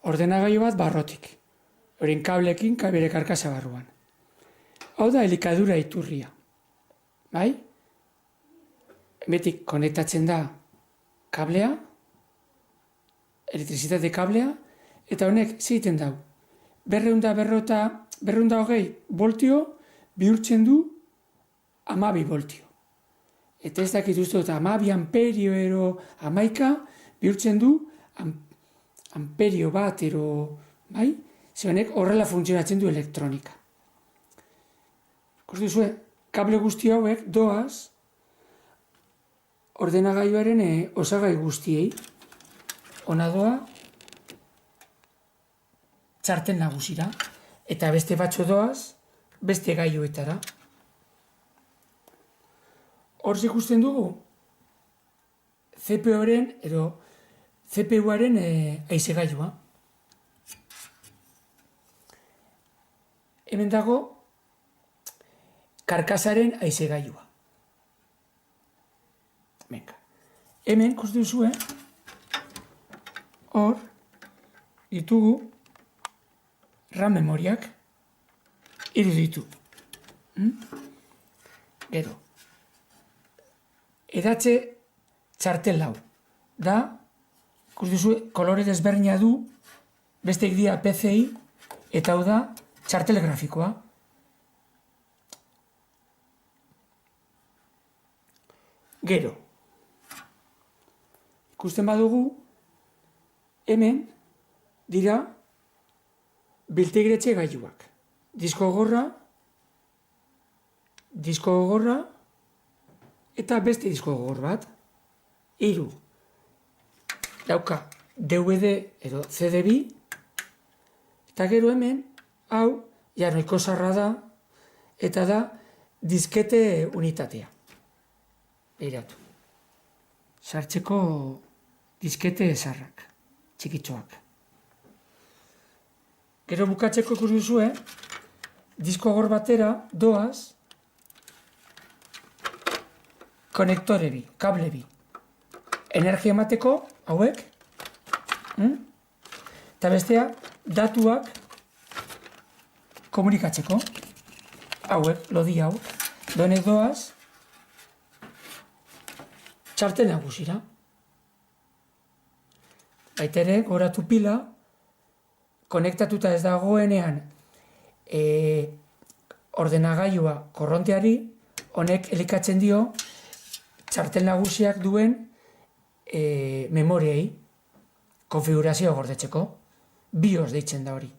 ordenagailu bat barrotik, horien kablekin bere karkasa barruan. Hau da elikadura iturria, bai? Betik konektatzen da kablea, elektrizitate kablea, eta honek zeiten dau. 220 voltio bihurtzen du 12 voltio. Eta ez dakit uste dut 12 amperio ero 11 bihurtzen du amperio bat ero, bai? Ze honek horrela funtzionatzen du elektronika. Ikusten duzue, kable guzti hauek doaz ordenagailuaren osagai guztiei. Ona doa txartel nagusira, eta beste batzu doaz beste gailuetara. Hor ikusten dugu CPU-aren haizegailua. Hemen dago karkasaren haizegailua. Hemen ikusten duzue, hor ditugu RAM memoriak ditu. Gero, edatze txartel hau. Da, ikusten duzue, kolore desberdina du, besteik dira PCI, eta hau da txartel grafikoa. Gero, ikusten badugu, hemen dira biltegretxe gailuak. Disko gogorra, eta beste disko gogor bat. 3. Dauka DVD edo CD bi, eta gero hemen, hau, jarnoiko zarra da, eta da diskete unitatea. Beiratu. Sartzeko diskete zarrak, txikitxoak. Gero bukatzeko ikusi duzue, disko gogor batera doaz konektore bi, kable bi. Energia emateko, hauek, eta bestea, datuak komunikatzeko, hauek, lodi hau, donek doaz, txartel nagusira. Baitere, goratu pila, konektatuta ez dagoenean ordenagailua korronteari, honek elikatzen dio txartel nagusiak duen memoriei konfigurazioa gordetzeko. BIOS deitzen da hori.